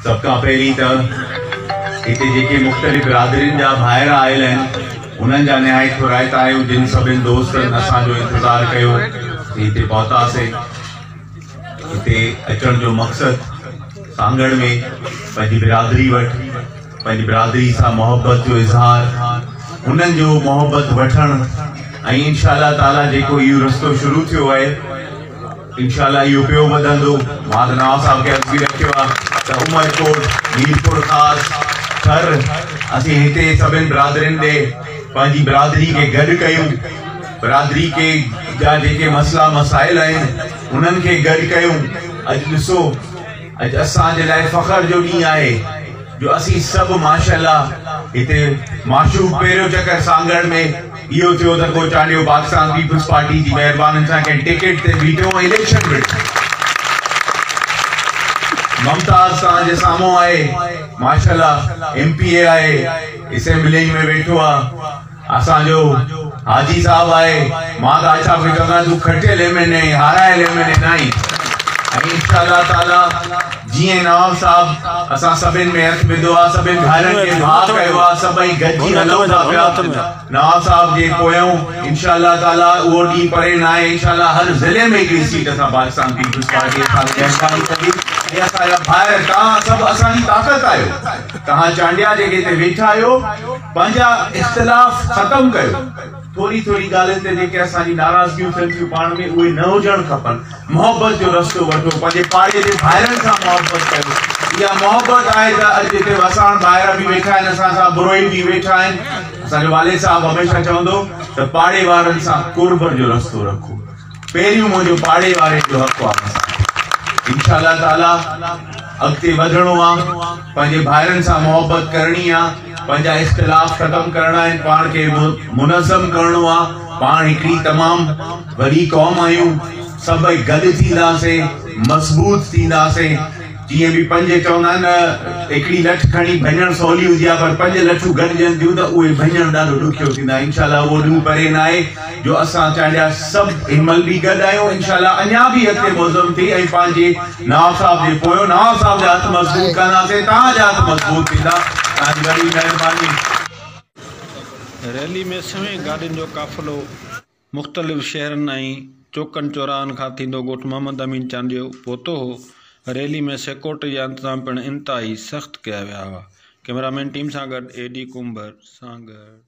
सबका पहिरीं त हिते जेके मुख़्तलिफ़ बिरादरियुनि जा ॿाहिरि आयल आहिनि उन्हनि जा निहायत थोराइता आहियूं जिन सभिनि दोस्तनि असांजो इंतज़ारु कयो हिते पहुतासीं। हिते अचण जो मक़सदु सांगड़ में पंहिंजी बिरादरी वटि पंहिंजी बिरादरी सां मोहब्बत जो इज़हार उन्हनि जो मोहब्बत वठणु ऐं इंशाअल्लाह ताला जेको इहो रस्तो शुरू थियो आहे इंशाअल्लाह इहो पियो वधंदो। मां त नवाज़ साहब खे अर्ज़ु बि रखियो आहे त उमरकोट मीरपुर ख़ासि थर असीं हिते सभिनि बिरादरियुनि ॾे पंहिंजी बिरादरी खे गॾु कयूं। बिरादरी के जा जेके मसला मसाइल आहिनि उन्हनि खे गॾु कयूं। अॼु ॾिसो अॼु असांजे लाइ फ़ख्र जो ॾींहुं आहे जो असीं सभु माशाअल्लाह हिते माशूक पहिरियों चकर सांगड़ में इहो थियो त को चांडियो पाकिस्तान पीपल्स पार्टी जी महिरबानी सां कंहिं टिकट ते बीठो इलेक्शन लड़ो। ममताज तव्हांजे साम्हूं आहे माशाअल्लाह MPA आहे असेंबली में वेठो आहे। असांजो हाजी साहब आहे मां त हाजी साहब खे चवंदा तूं खटियल MNA हारायल MNA न आई। इंशाअल्लाह ताला जीअं नवाब साहब असां सभिनि में हथ विधो आहे सभिनि भाइरनि खे भाउ कयो आहे सभई गॾिजी हलूं था पिया। नवाब साहब जे पोयां इंशाअल्लाह ताला उहो ॾींहुं परे न आहे। इंशाअल्लाह हर ज़िले में हिकिड़ी सीट असां पाकिस्तान पीपल्स पार्टी महिरबानी कंदी। ऐं असांजा भाइर तव्हां सभु असांजी ताक़त आहियो। तव्हां चांडिया जेके हिते वेठा आहियो पंहिंजा इख़्तिलाफ़ ख़तमु कयो। थोड़ी थोड़ी ॻाल्हियुनि ते जेके असांजी नाराज़गियूं थियनि थियूं पाण में उहे न हुजणु खपनि। मोहब्बत जो रस्तो वठो पंहिंजे पाड़े जे भाइरनि सां मोहब्बत कयो। इहा मोहब्बत आहे त अॼु हिते वसाण ॿाहिरि बि वेठा आहिनि असां सां बुरोई बि वेठा आहिनि। असांजो वाले साहब हमेशह चवंदो त पाड़े वारनि सां कुर्ब जो रस्तो रखो। पहिरियों मुंहिंजो पाड़े वारे जो हक़ आहे। इंशाअल्लाह ताला अॻिते वधणो आहे पंहिंजे भाइरनि सां मोहब्बत करणी आहे पंहिंजा इख़्तिलाफ़ ख़तमु करणा आहिनि पाण खे मुनज़्ज़म करणो आहे। पाण हिकिड़ी तमामु वॾी क़ौम आहियूं सभई गॾु थींदासीं मज़बूत थींदासीं। जीअं बि पंज चवंदा आहिनि न हिकिड़ी लठ खणी भञणु सवली हूंदी आहे पर पंज लठूं गॾिजनि थियूं त उहे भञणु ॾाढो ॾुखियो थींदा। इंशाअल्लाह उहो ॾींहुं परे न आहे जो असां चाहींदा सभु हिनमहिल बि गॾु आहियूं। इंशाअल्लाह अञा बि अॻिते मुज़म थी ऐं पंहिंजे नवाब साहब जे पोयों नवाब साहब जा हथ मज़बूत कंदासीं तव्हांजा हथ मज़बूत थींदा। तव्हांजी वॾी महिरबानी। रैली में सवें गाॾियुनि जो काफ़िलो मुख़्तलिफ़ शहरनि ऐं चौकनि चौराहनि खां थींदो ॻोठ मोहम्मद अमीन चांडियो पहुतो हो। रैली में सिक्योरिटी जा इंतज़ाम पिणु इंतिहाई सख़्तु कया विया हुआ। कैमरामैन टीम सां गॾु AD कुंबर सांगड़।